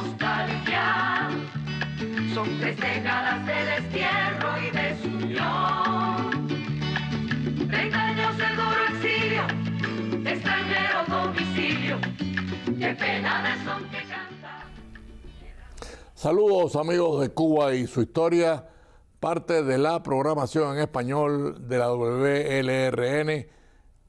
nostalgia. Son 3 décadas de destierro y desunión. 30 años de duro exilio, extranjero domicilio. Qué pena de son que canta. Saludos amigos de Cuba y su historia, parte de la programación en español de la WLRN,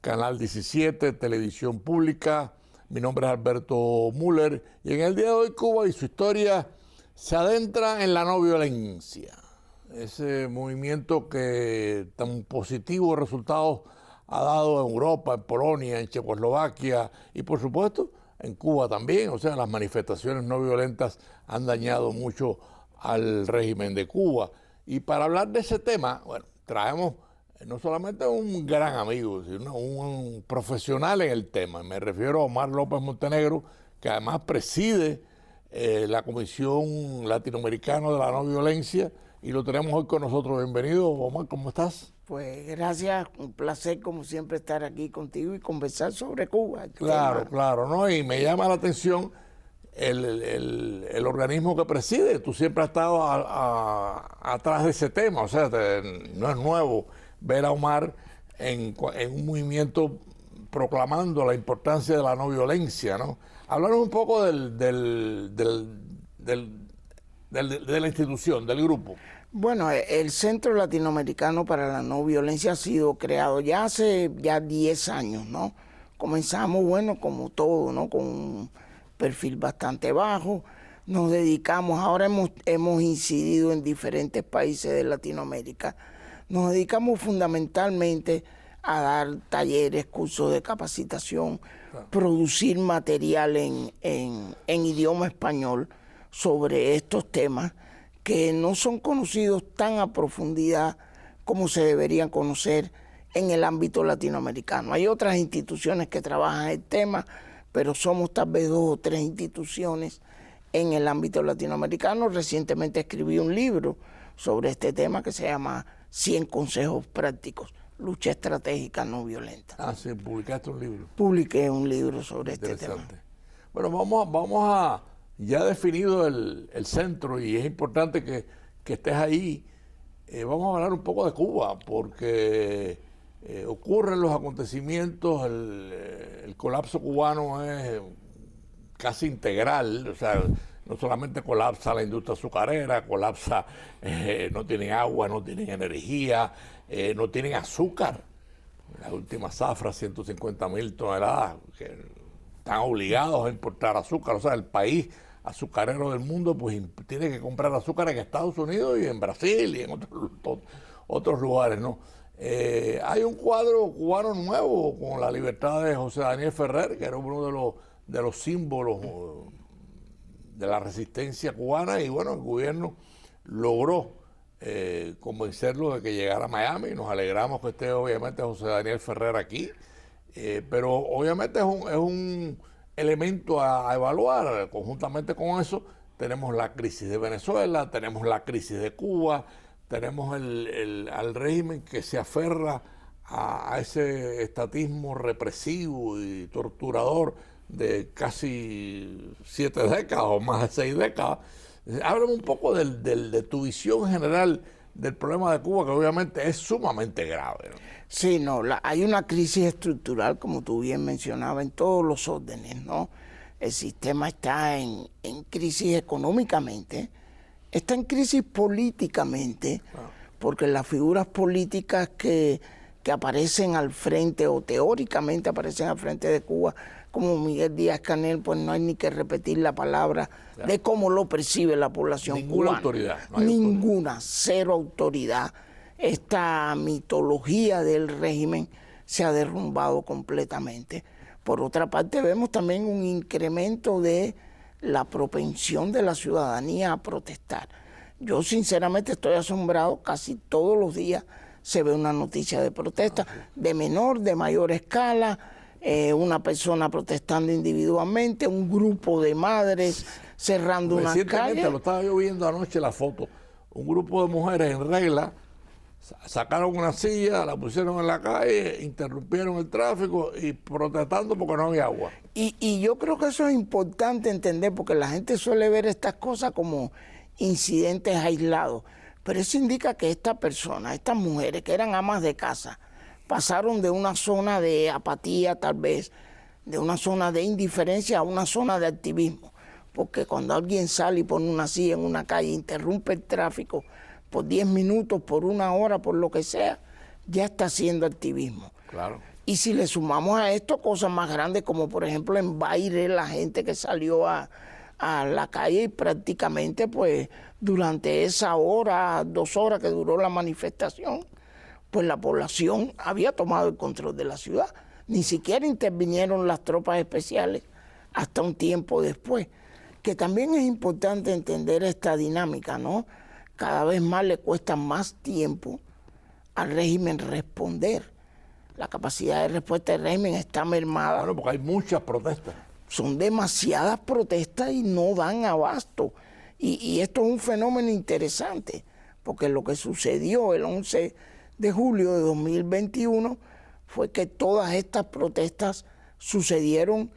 Canal 17, Televisión Pública. Mi nombre es Alberto Müller y en el día de hoy Cuba y su historia se adentra en la no violencia. Ese movimiento que tan positivos resultados ha dado en Europa, en Polonia, en Checoslovaquia y por supuesto en Cuba también. O sea, las manifestaciones no violentas han dañado mucho al régimen de Cuba. Y para hablar de ese tema, bueno, traemos no solamente un gran amigo, sino un profesional en el tema. Me refiero a Omar López Montenegro, que además preside la Comisión Latinoamericana de la No Violencia, y lo tenemos hoy con nosotros. Bienvenido, Omar, ¿cómo estás? Pues gracias, un placer como siempre estar aquí contigo y conversar sobre Cuba. Claro, claro, ¿no? Y me llama la atención el organismo que preside. Tú siempre has estado atrás de ese tema, o sea, no es nuevo ver a Omar en un movimiento proclamando la importancia de la no violencia, ¿no? Hablaros un poco de la institución, del grupo. Bueno, el Centro Latinoamericano para la No Violencia ha sido creado ya hace 10 años, ¿no? Comenzamos, bueno, como todo, ¿no? Con un perfil bastante bajo. Nos dedicamos, ahora hemos incidido en diferentes países de Latinoamérica. Nos dedicamos fundamentalmente a dar talleres, cursos de capacitación, producir material en idioma español sobre estos temas que no son conocidos tan a profundidad como se deberían conocer en el ámbito latinoamericano. Hay otras instituciones que trabajan el tema, pero somos tal vez 2 o 3 instituciones en el ámbito latinoamericano. Recientemente escribí un libro sobre este tema que se llama 100 consejos prácticos, lucha estratégica no violenta. Ah, sí, publicaste un libro. Publiqué un libro sobre este tema. Bueno, vamos a, ya definido el centro, y es importante que estés ahí, vamos a hablar un poco de Cuba, porque ocurren los acontecimientos, el colapso cubano es casi integral, o sea, no solamente colapsa la industria azucarera, colapsa, no tienen agua, no tienen energía, no tienen azúcar. La última zafra, 150.000 toneladas, que están obligados a importar azúcar. O sea, el país azucarero del mundo pues tiene que comprar azúcar en Estados Unidos y en Brasil y en otros lugares, ¿no? Hay un cuadro cubano nuevo con la libertad de José Daniel Ferrer, que era uno de los símbolos de la resistencia cubana, y bueno, el gobierno logró convencerlo de que llegara a Miami. Nos alegramos que esté obviamente José Daniel Ferrer aquí, pero obviamente es un elemento a evaluar. Conjuntamente con eso tenemos la crisis de Venezuela, tenemos la crisis de Cuba, tenemos al régimen que se aferra a ese estatismo represivo y torturador de casi 7 décadas o más de 6 décadas. Háblame un poco de tu visión general del problema de Cuba, que obviamente es sumamente grave, ¿no? Sí, no, hay una crisis estructural, como tú bien mencionabas, en todos los órdenes, ¿no? El sistema está en crisis económicamente, está en crisis políticamente, porque las figuras políticas que aparecen al frente o teóricamente aparecen al frente de Cuba, como Miguel Díaz-Canel, pues no hay ni que repetir la palabra de cómo lo percibe la población cubana. Ninguna autoridad. No hay Ninguna, autoridad. Cero autoridad. Esta mitología del régimen se ha derrumbado completamente. Por otra parte, vemos también un incremento de la propensión de la ciudadanía a protestar. Yo sinceramente estoy asombrado, casi todos los días se ve una noticia de protesta, de menor, de mayor escala, una persona protestando individualmente, un grupo de madres cerrando una calle. Lo estaba yo viendo anoche la foto, un grupo de mujeres en regla Sacaron una silla, la pusieron en la calle, interrumpieron el tráfico y protestando porque no había agua. Y yo creo que eso es importante entender, porque la gente suele ver estas cosas como incidentes aislados, pero eso indica que estas personas, estas mujeres que eran amas de casa, pasaron de una zona de apatía tal vez, de una zona de indiferencia a una zona de activismo, porque cuando alguien sale y pone una silla en una calle, interrumpe el tráfico por 10 minutos, por 1 hora, por lo que sea, ya está haciendo activismo. Claro. Y si le sumamos a esto cosas más grandes, como por ejemplo en Baile, la gente que salió a la calle y prácticamente pues durante esa hora, 2 horas que duró la manifestación, pues la población había tomado el control de la ciudad. Ni siquiera intervinieron las tropas especiales hasta un tiempo después. Que también es importante entender esta dinámica, ¿no? Cada vez más le cuesta más tiempo al régimen responder. La capacidad de respuesta del régimen está mermada. Claro, porque hay muchas protestas. Son demasiadas protestas y no dan abasto. Y esto es un fenómeno interesante, porque lo que sucedió el 11 de julio de 2021 fue que todas estas protestas sucedieron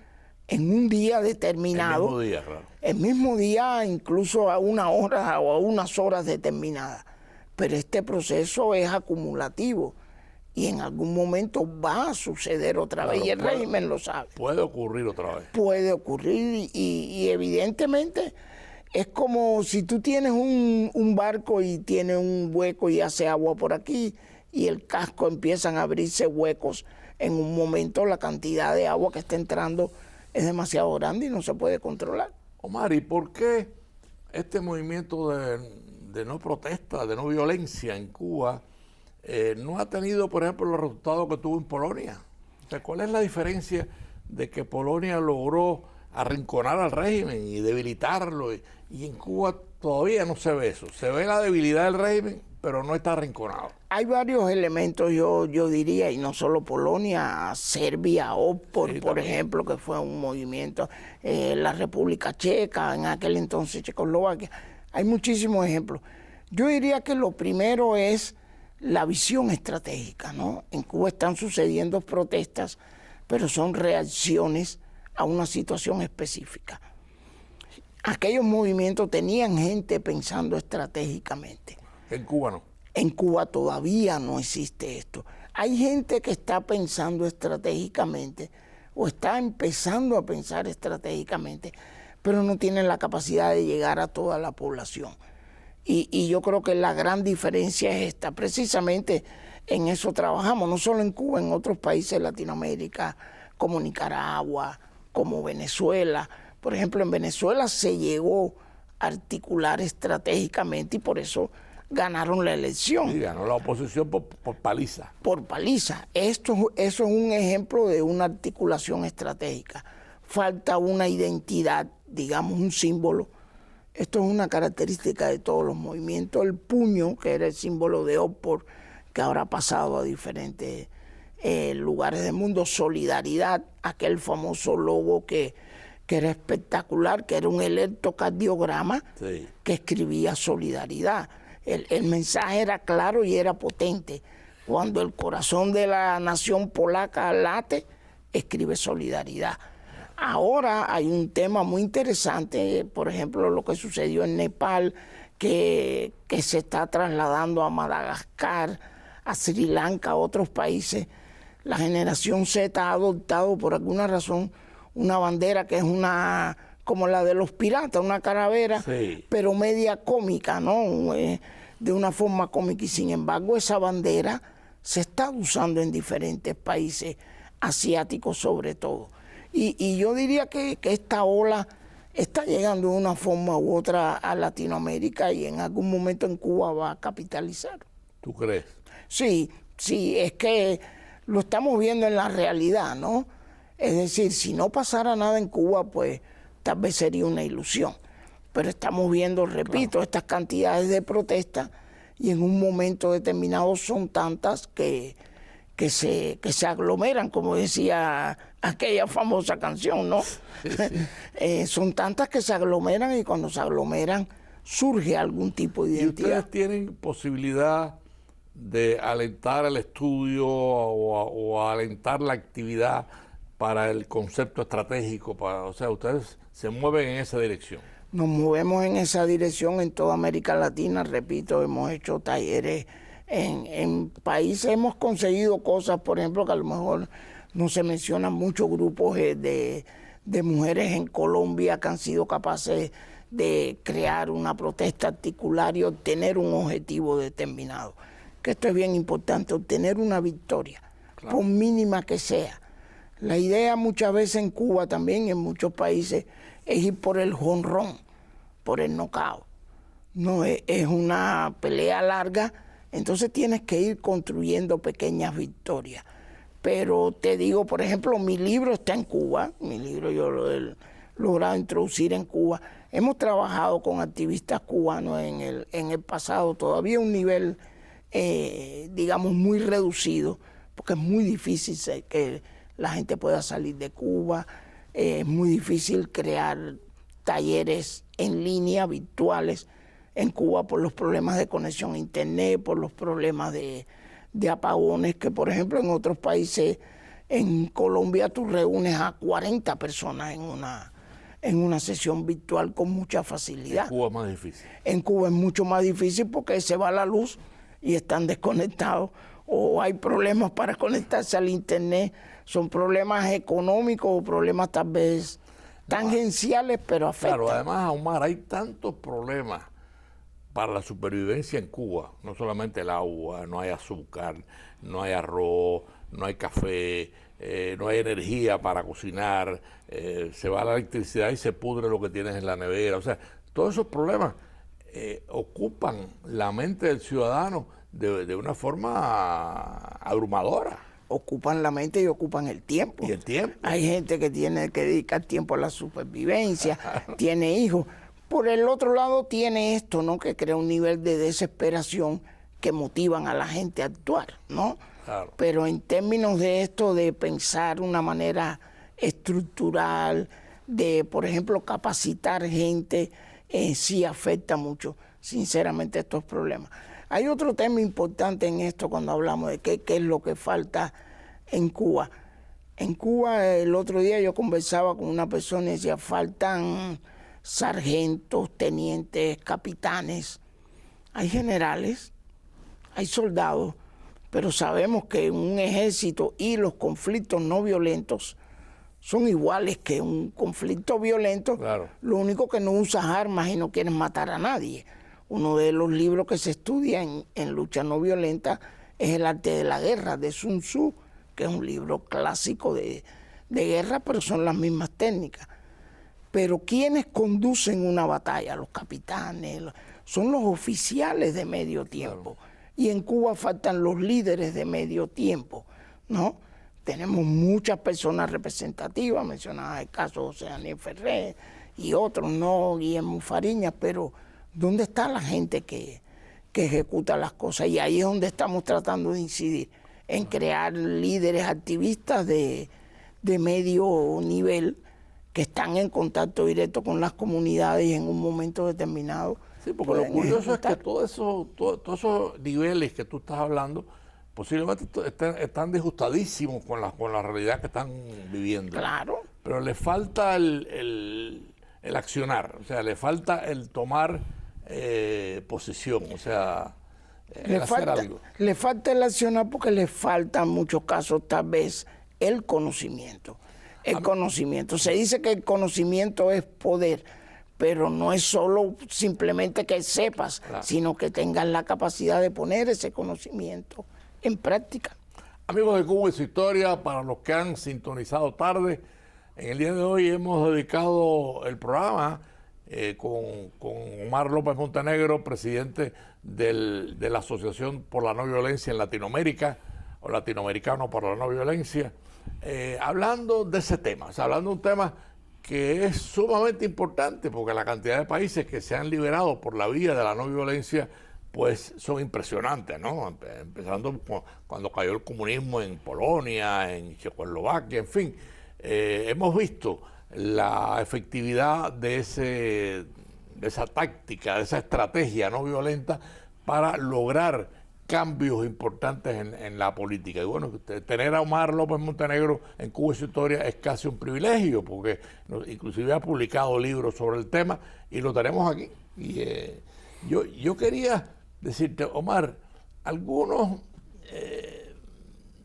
en un día determinado. El mismo día, claro. El mismo día, incluso a 1 hora o a unas horas determinadas. Pero este proceso es acumulativo y en algún momento va a suceder otra vez, y el régimen lo sabe. Puede ocurrir otra vez. Puede ocurrir y evidentemente es como si tú tienes un barco y tiene un hueco y hace agua por aquí y el casco empiezan a abrirse huecos. En un momento la cantidad de agua que está entrando es demasiado grande y no se puede controlar. Omar, ¿y por qué este movimiento de no protesta, de no violencia en Cuba, no ha tenido, por ejemplo, los resultados que tuvo en Polonia? O sea, ¿cuál es la diferencia de que Polonia logró arrinconar al régimen y debilitarlo y en Cuba todavía no se ve eso? Se ve la debilidad del régimen, pero no está arrinconado. Hay varios elementos, yo diría, y no solo Polonia, Serbia, OPOR, sí, por ejemplo, que fue un movimiento, la República Checa, en aquel entonces Checoslovaquia. Hay muchísimos ejemplos. Yo diría que lo primero es la visión estratégica, ¿no? En Cuba están sucediendo protestas, pero son reacciones a una situación específica. Aquellos movimientos tenían gente pensando estratégicamente. En Cuba no. En Cuba todavía no existe esto. Hay gente que está pensando estratégicamente o está empezando a pensar estratégicamente, pero no tienen la capacidad de llegar a toda la población. Y yo creo que la gran diferencia es esta. Precisamente en eso trabajamos, no solo en Cuba, en otros países de Latinoamérica, como Nicaragua, como Venezuela. Por ejemplo, en Venezuela se llegó a articular estratégicamente y por eso ganaron la elección. Sí, ganó la oposición por paliza. Por paliza. Eso es un ejemplo de una articulación estratégica. Falta una identidad, digamos, un símbolo. Esto es una característica de todos los movimientos. El puño, que era el símbolo de OPOR, que ahora ha pasado a diferentes lugares del mundo. Solidaridad, aquel famoso logo que era espectacular, que era un electrocardiograma, sí, que escribía solidaridad. El mensaje era claro y era potente. Cuando el corazón de la nación polaca late, escribe solidaridad. Ahora hay un tema muy interesante, por ejemplo, lo que sucedió en Nepal, que se está trasladando a Madagascar, a Sri Lanka, a otros países. La generación Z ha adoptado por alguna razón una bandera que es como la de los piratas, una calavera, sí, pero media cómica, ¿no? De una forma cómica, y sin embargo esa bandera se está usando en diferentes países asiáticos sobre todo. Y yo diría que esta ola está llegando de una forma u otra a Latinoamérica y en algún momento en Cuba va a capitalizar. ¿Tú crees? Sí, es que lo estamos viendo en la realidad, ¿no? Es decir, si no pasara nada en Cuba, pues tal vez sería una ilusión. Pero estamos viendo, repito, claro, estas cantidades de protestas y en un momento determinado son tantas que se aglomeran, como decía aquella famosa canción, ¿no? Sí, sí. Son tantas que se aglomeran y cuando se aglomeran surge algún tipo de identidad. ¿Y ustedes tienen posibilidad de alentar el estudio o alentar la actividad para el concepto estratégico? O sea, ustedes se mueven en esa dirección. Nos movemos en esa dirección en toda América Latina. Repito, hemos hecho talleres en países, hemos conseguido cosas, por ejemplo, que a lo mejor no se mencionan muchos grupos de mujeres en Colombia que han sido capaces de crear una protesta articular y obtener un objetivo determinado. Que esto es bien importante, obtener una victoria, claro, por mínima que sea. La idea muchas veces en Cuba también, en muchos países, es ir por el jonrón, por el knockout. No es una pelea larga, entonces tienes que ir construyendo pequeñas victorias. Pero te digo, por ejemplo, mi libro está en Cuba, mi libro yo lo he logrado introducir en Cuba. Hemos trabajado con activistas cubanos en el pasado, todavía un nivel, digamos, muy reducido, porque es muy difícil que la gente pueda salir de Cuba, es muy difícil crear talleres en línea, virtuales, en Cuba por los problemas de conexión a internet, por los problemas de apagones, que por ejemplo en otros países, en Colombia tú reúnes a 40 personas en una sesión virtual con mucha facilidad. En Cuba es más difícil. En Cuba es mucho más difícil porque se va la luz y están desconectados, o hay problemas para conectarse al internet, son problemas económicos o problemas tal vez tangenciales, pero afectan. Claro, además, Omar, hay tantos problemas para la supervivencia en Cuba, no solamente el agua, no hay azúcar, no hay arroz, no hay café, no hay energía para cocinar, se va la electricidad y se pudre lo que tienes en la nevera. O sea, todos esos problemas ocupan la mente del ciudadano de una forma abrumadora. Ocupan la mente y ocupan el tiempo. Y el tiempo. Hay gente que tiene que dedicar tiempo a la supervivencia, tiene hijos. Por el otro lado tiene esto, ¿no?, que crea un nivel de desesperación que motivan a la gente a actuar, ¿no? Claro. Pero en términos de esto de pensar una manera estructural, de, por ejemplo, capacitar gente, sí afecta mucho, sinceramente, estos problemas. Hay otro tema importante en esto cuando hablamos de qué es lo que falta en Cuba. En Cuba, el otro día yo conversaba con una persona y decía, faltan sargentos, tenientes, capitanes. Hay generales, hay soldados, pero sabemos que un ejército y los conflictos no violentos son iguales que un conflicto violento. Claro. Lo único que no usas armas y no quieres matar a nadie. Uno de los libros que se estudia en lucha no violenta es El arte de la guerra, de Sun Tzu, que es un libro clásico de guerra, pero son las mismas técnicas. Pero ¿quiénes conducen una batalla? Los capitanes, son los oficiales de medio tiempo. Claro. Y en Cuba faltan los líderes de medio tiempo, ¿no? Tenemos muchas personas representativas, mencionadas el caso de José Daniel Ferrer y otros, no Guillermo Fariñas, pero ¿dónde está la gente que ejecuta las cosas? Y ahí es donde estamos tratando de incidir, en crear líderes activistas de medio nivel que están en contacto directo con las comunidades y en un momento determinado. Sí, porque lo curioso es que todos esos niveles que tú estás hablando posiblemente están disgustadísimos con la realidad que están viviendo. Claro. Pero le falta el accionar, o sea, le falta el tomar posición, o sea, hacer algo. Le falta el accionar porque le falta en muchos casos tal vez el conocimiento. El conocimiento. Se dice que el conocimiento es poder, pero no es solo simplemente que sepas, claro, sino que tengas la capacidad de poner ese conocimiento en práctica. Amigos de Cuba y su historia, para los que han sintonizado tarde, en el día de hoy hemos dedicado el programa con Omar López Montenegro, presidente de la Asociación por la No Violencia en Latinoamérica, o Latinoamericano por la No Violencia, hablando de ese tema, o sea, hablando de un tema que es sumamente importante, porque la cantidad de países que se han liberado por la vía de la no violencia, pues son impresionantes, ¿no? Empezando cuando cayó el comunismo en Polonia, en Checoslovaquia, en fin. Hemos visto la efectividad de esa táctica, de esa estrategia no violenta para lograr cambios importantes en la política. Y bueno, tener a Omar López Montenegro en Cuba y su historia es casi un privilegio, porque inclusive ha publicado libros sobre el tema y lo tenemos aquí. Y yo quería decirte, Omar, algunos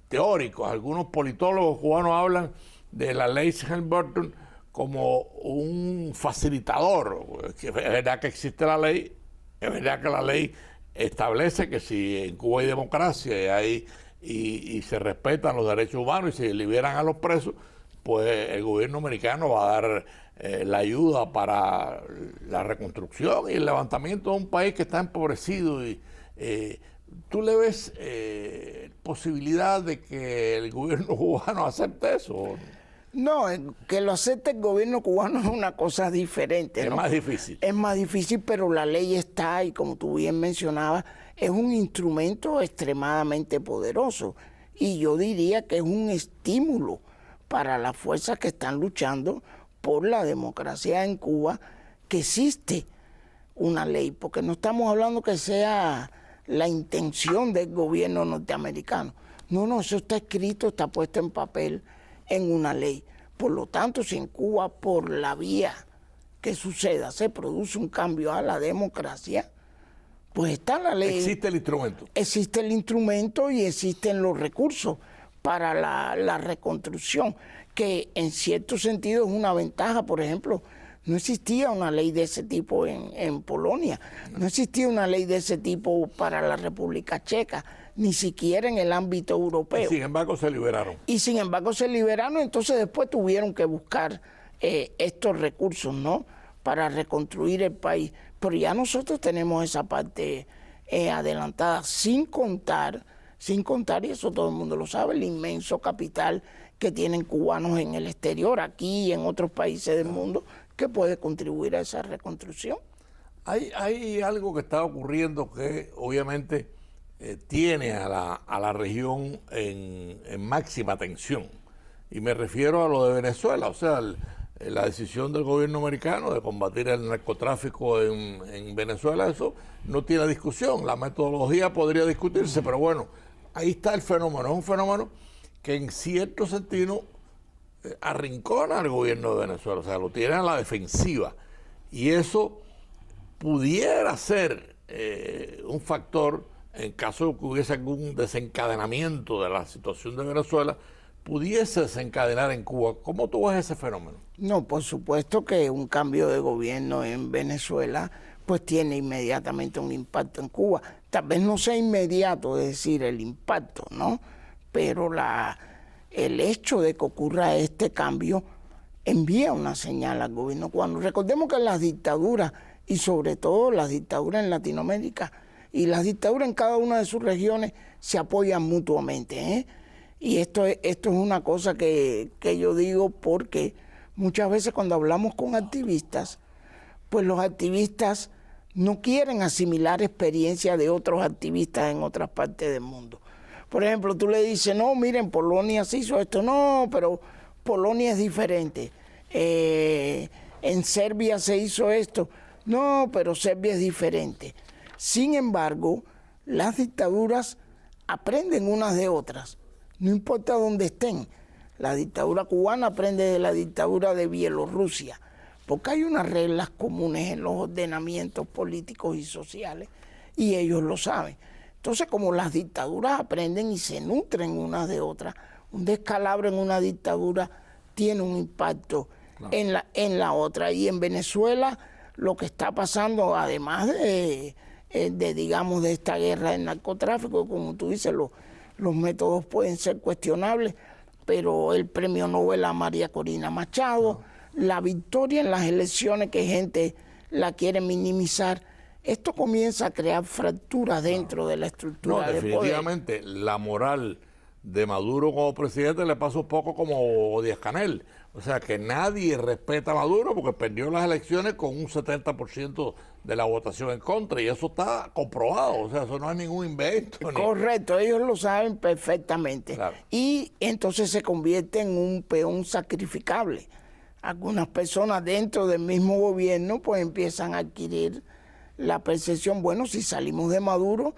teóricos, algunos politólogos cubanos hablan de la ley Helms-Burton como un facilitador. Que es verdad que existe la ley, es verdad que la ley establece que si en Cuba hay democracia y se respetan los derechos humanos y se liberan a los presos, pues el gobierno americano va a dar la ayuda para la reconstrucción y el levantamiento de un país que está empobrecido. Y ¿tú le ves posibilidad de que el gobierno cubano acepte eso? No, que lo acepte el gobierno cubano es una cosa diferente, Es ¿no? más difícil. Es más difícil, pero la ley está y como tú bien mencionabas, es un instrumento extremadamente poderoso. Y yo diría que es un estímulo para las fuerzas que están luchando por la democracia en Cuba, que existe una ley, porque no estamos hablando que sea la intención del gobierno norteamericano. No, eso está escrito, está puesto en papel en una ley. Por lo tanto, si en Cuba, por la vía que suceda, se produce un cambio a la democracia, pues está la ley. Existe el instrumento. Existe el instrumento y existen los recursos para la reconstrucción, que en cierto sentido es una ventaja. Por ejemplo, no existía una ley de ese tipo en Polonia, no existía una ley de ese tipo para la República Checa, ni siquiera en el ámbito europeo. Y sin embargo se liberaron. Y sin embargo se liberaron, entonces después tuvieron que buscar estos recursos, ¿no?, para reconstruir el país. Pero ya nosotros tenemos esa parte adelantada, sin contar, y eso todo el mundo lo sabe, el inmenso capital que tienen cubanos en el exterior, aquí y en otros países del mundo, que puede contribuir a esa reconstrucción. Hay algo que está ocurriendo que obviamente tiene a la región en máxima tensión. Y me refiero a lo de Venezuela, o sea, la decisión del gobierno americano de combatir el narcotráfico en Venezuela, eso no tiene discusión. La metodología podría discutirse, pero bueno, ahí está el fenómeno. Es un fenómeno que en cierto sentido arrincona al gobierno de Venezuela, o sea, lo tiene a la defensiva. Y eso pudiera ser un factor, en caso de que hubiese algún desencadenamiento de la situación de Venezuela, pudiese desencadenar en Cuba. ¿Cómo tú ves ese fenómeno? No, por supuesto que un cambio de gobierno en Venezuela pues tiene inmediatamente un impacto en Cuba. Tal vez no sea inmediato, es decir, el impacto, ¿no? Pero el hecho de que ocurra este cambio envía una señal al gobierno cubano. Recordemos que las dictaduras, y sobre todo las dictaduras en Latinoamérica y las dictaduras en cada una de sus regiones, se apoyan mutuamente, ¿eh? Y esto es una cosa que yo digo porque muchas veces cuando hablamos con activistas, pues los activistas no quieren asimilar experiencias de otros activistas en otras partes del mundo. Por ejemplo, tú le dices, no, miren, Polonia se hizo esto. No, pero Polonia es diferente. En Serbia se hizo esto. No, pero Serbia es diferente. Sin embargo, las dictaduras aprenden unas de otras. No importa dónde estén. La dictadura cubana aprende de la dictadura de Bielorrusia, porque hay unas reglas comunes en los ordenamientos políticos y sociales, y ellos lo saben. Entonces, como las dictaduras aprenden y se nutren unas de otras, un descalabro en una dictadura tiene un impacto en la otra. Y en Venezuela, lo que está pasando, además de esta guerra del narcotráfico, como tú dices, los métodos pueden ser cuestionables, pero el premio Nobel a María Corina Machado, la victoria en las elecciones, que gente la quiere minimizar, esto comienza a crear fracturas dentro de la estructura de poder. Definitivamente, la moral de Maduro como presidente le pasa un poco como Díaz-Canel. O sea, que nadie respeta a Maduro porque perdió las elecciones con un 70% de la votación en contra, y eso está comprobado. O sea, eso no es ningún invento. Correcto, ellos lo saben perfectamente. Claro. Y entonces se convierte en un peón sacrificable. Algunas personas dentro del mismo gobierno pues empiezan a adquirir la percepción, bueno, si salimos de Maduro,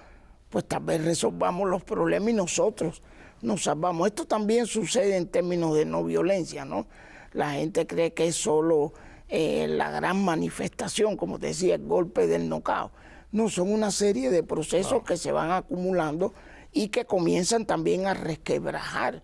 pues tal vez resolvamos los problemas y nosotros nos salvamos. Esto también sucede en términos de no violencia, ¿no? La gente cree que es solo la gran manifestación, como te decía, el golpe del knockout. No, son una serie de procesos que se van acumulando y que comienzan también a resquebrajar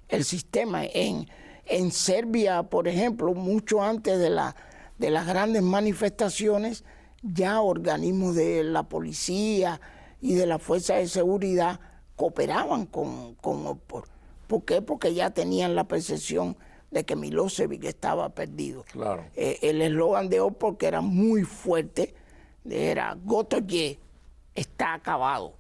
el sistema. En Serbia, por ejemplo, mucho antes de las grandes manifestaciones, ya organismos de la policía y de la fuerza de seguridad cooperaban con Otpor. ¿Por qué? Porque ya tenían la percepción de que Milosevic estaba perdido. Claro. El eslogan de Otpor, que era muy fuerte, era Gotoye está acabado.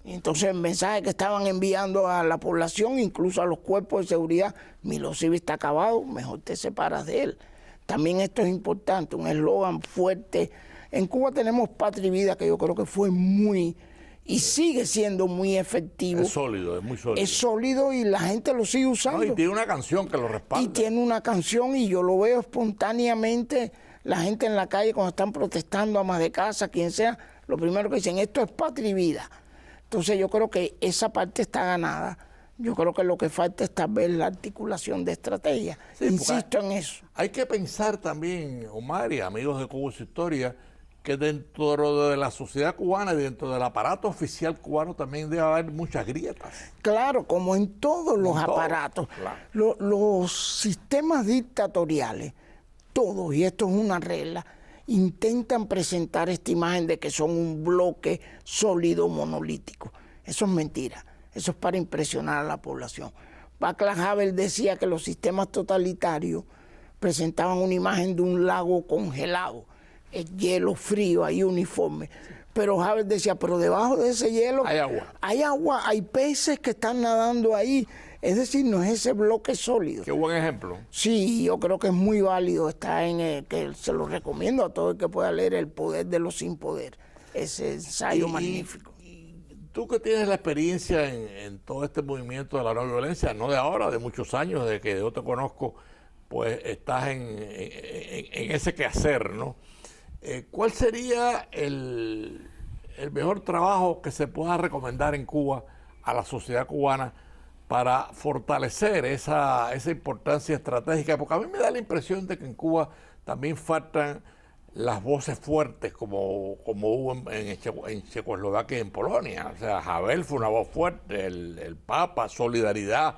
Entonces el mensaje que estaban enviando a la población, incluso a los cuerpos de seguridad, Milosevic está acabado, mejor te separas de él. También esto es importante, un eslogan fuerte. En Cuba tenemos Patria y Vida, que yo creo que fue muy y sigue siendo muy efectivo. Es sólido, es muy sólido. Es sólido y la gente lo sigue usando. No, y tiene una canción que lo respalda. Y tiene una canción y yo lo veo espontáneamente, la gente en la calle cuando están protestando, amas de casa, quien sea, lo primero que dicen, esto es Patria y Vida. Entonces yo creo que esa parte está ganada. Yo creo que lo que falta es tal vez la articulación de estrategia. Sí, insisto en eso. Hay que pensar también, Omar y amigos de Cuba y su historia, que dentro de la sociedad cubana y dentro del aparato oficial cubano también debe haber muchas grietas. Claro, como en todos los aparatos. Claro. Los sistemas dictatoriales, todos, y esto es una regla, intentan presentar esta imagen de que son un bloque sólido, monolítico. Eso es mentira. Eso es para impresionar a la población. Václav Havel decía que los sistemas totalitarios presentaban una imagen de un lago congelado, el hielo frío, ahí uniforme. Pero Havel decía, pero debajo de ese hielo hay agua. Hay agua, hay peces que están nadando ahí. Es decir, no es ese bloque sólido. Qué buen ejemplo. Sí, yo creo que es muy válido. Está que se lo recomiendo a todo el que pueda leer El poder de los sin poder. Ese ensayo magnífico. Tú que tienes la experiencia en todo este movimiento de la no violencia, no de ahora, de muchos años, de que yo te conozco, pues estás en ese quehacer, ¿no? ¿Cuál sería el mejor trabajo que se pueda recomendar en Cuba a la sociedad cubana para fortalecer esa importancia estratégica? Porque a mí me da la impresión de que en Cuba también faltan las voces fuertes como hubo en Checoslovaquia y en Polonia. O sea, Havel fue una voz fuerte, el Papa, Solidaridad.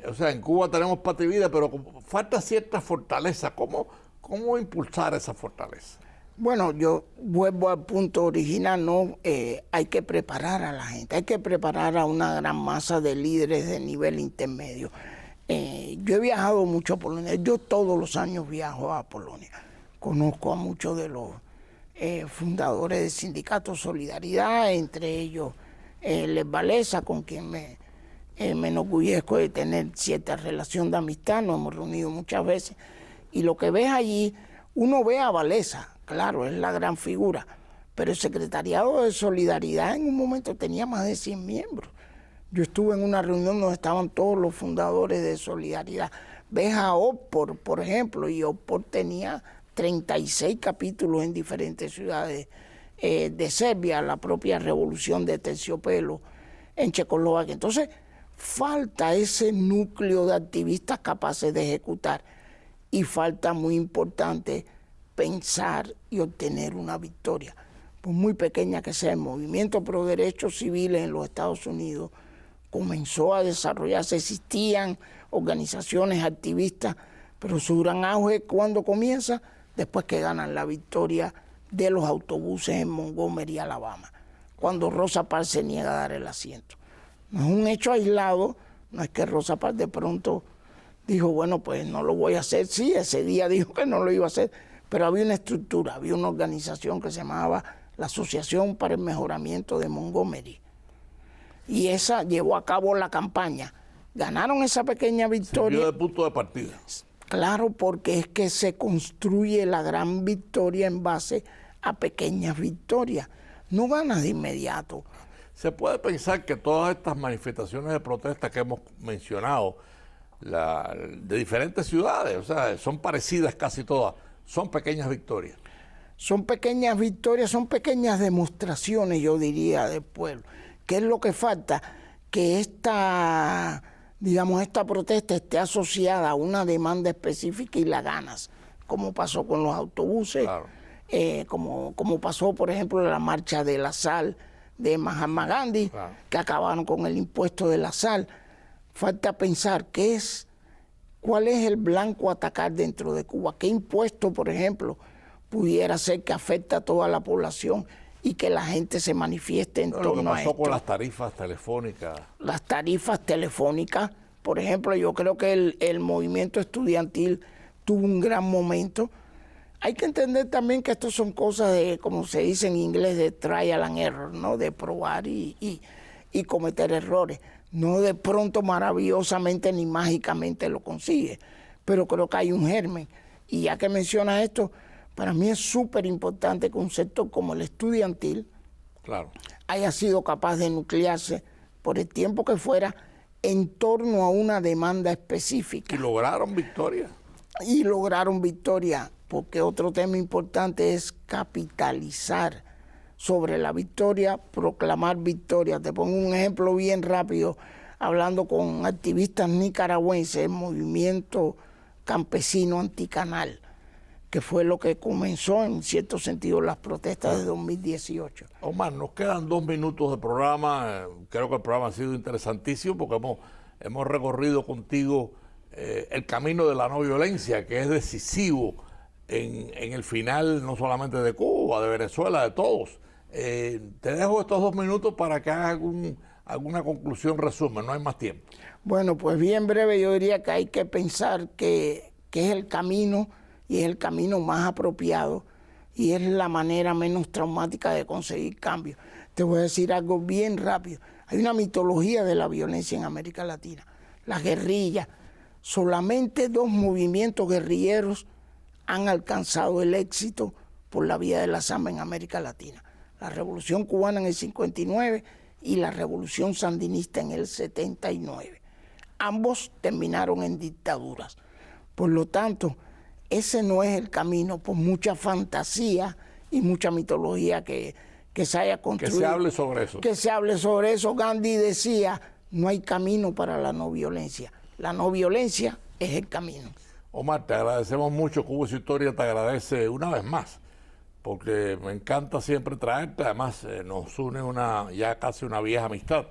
O sea, en Cuba tenemos Patria y Vida, pero falta cierta fortaleza. ¿Cómo impulsar esa fortaleza? Bueno, yo vuelvo al punto original, ¿no? Hay que preparar a la gente, hay que preparar a una gran masa de líderes de nivel intermedio. Yo he viajado mucho a Polonia, yo todos los años viajo a Polonia. Conozco a muchos de los fundadores del sindicato Solidaridad, entre ellos Lech Walesa, con quien me enorgullezco de tener cierta relación de amistad, nos hemos reunido muchas veces. Y lo que ves allí, uno ve a Walesa, claro, es la gran figura, pero el secretariado de Solidaridad en un momento tenía más de 100 miembros. Yo estuve en una reunión donde estaban todos los fundadores de Solidaridad. Ves a Otpor, por ejemplo, y Otpor tenía 36 capítulos en diferentes ciudades de Serbia, la propia revolución de Terciopelo en Checoslovaquia. Entonces, falta ese núcleo de activistas capaces de ejecutar y falta, muy importante, pensar y obtener una victoria. Por muy pequeña que sea, el movimiento pro derechos civiles en los Estados Unidos comenzó a desarrollarse, existían organizaciones activistas, pero su gran auge, ¿cuándo comienza? Después que ganan la victoria de los autobuses en Montgomery, Alabama, cuando Rosa Parks se niega a dar el asiento. No es un hecho aislado, no es que Rosa Parks de pronto dijo, bueno, pues no lo voy a hacer. Sí, ese día dijo que no lo iba a hacer, pero había una estructura, había una organización que se llamaba la Asociación para el Mejoramiento de Montgomery. Y esa llevó a cabo la campaña. Ganaron esa pequeña victoria. Sirvió de punto de partida. Claro, porque es que se construye la gran victoria en base a pequeñas victorias. No ganas de inmediato. Se puede pensar que todas estas manifestaciones de protesta que hemos mencionado, de diferentes ciudades, o sea, son parecidas casi todas, son pequeñas victorias. son pequeñas victorias, son pequeñas demostraciones, yo diría, del pueblo. ¿Qué es lo que falta? Que esta, digamos, esta protesta esté asociada a una demanda específica y la ganas, como pasó con los autobuses, Claro. como pasó, por ejemplo, la marcha de la sal de Mahatma Gandhi, Claro. que acabaron con el impuesto de la sal. Falta pensar cuál es el blanco a atacar dentro de Cuba, qué impuesto, por ejemplo, pudiera ser que afecte a toda la población y que la gente se manifieste en Lo que torno a pasó esto. con las tarifas telefónicas. Las tarifas telefónicas, por ejemplo, yo creo que el movimiento estudiantil tuvo un gran momento. Hay que entender también que esto son cosas de, como se dice en inglés, de trial and error, ¿no? De probar y cometer errores. No de pronto maravillosamente ni mágicamente lo consigue, pero creo que hay un germen. Y ya que mencionas esto, para mí es súper importante que un sector como el estudiantil Claro. haya sido capaz de nuclearse por el tiempo que fuera en torno a una demanda específica. Y lograron victoria. Y lograron victoria, porque otro tema importante es capitalizar sobre la victoria, proclamar victoria. Te pongo un ejemplo bien rápido, hablando con activistas nicaragüenses, el movimiento campesino anticanal, que fue lo que comenzó en cierto sentido las protestas de 2018. Omar, nos quedan 2 minutos de programa. Creo que el programa ha sido interesantísimo porque hemos recorrido contigo el camino de la no violencia, que es decisivo en el final no solamente de Cuba, de Venezuela, de todos. Te dejo estos 2 minutos para que hagas alguna conclusión, resumen, no hay más tiempo. Bueno, pues bien breve, yo diría que hay que pensar que es el camino y es el camino más apropiado y es la manera menos traumática de conseguir cambios. Te voy a decir algo bien rápido. Hay una mitología de la violencia en América Latina. Las guerrillas. Solamente 2 movimientos guerrilleros han alcanzado el éxito por la vía de la samba en América Latina. La Revolución Cubana en el 59 y la Revolución Sandinista en el 79. Ambos terminaron en dictaduras. Por lo tanto, ese no es el camino, por mucha fantasía y mucha mitología que se haya construido. Que se hable sobre eso. Que se hable sobre eso. Gandhi decía, no hay camino para la no violencia. La no violencia es el camino. Omar, te agradecemos mucho. Cuba y su historia te agradece una vez más, porque me encanta siempre traerte. Además, nos une ya casi una vieja amistad.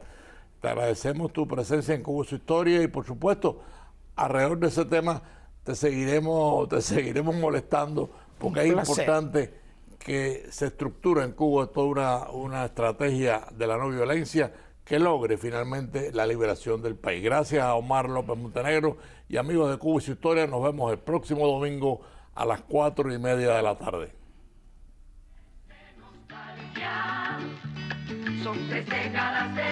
Te agradecemos tu presencia en Cuba y su historia y, por supuesto, alrededor de ese tema te seguiremos molestando, porque es importante que se estructure en Cuba toda una estrategia de la no violencia que logre finalmente la liberación del país. Gracias a Omar López Montenegro y amigos de Cuba y su historia. Nos vemos el próximo domingo a las 4:30 de la tarde. Son 3 décadas de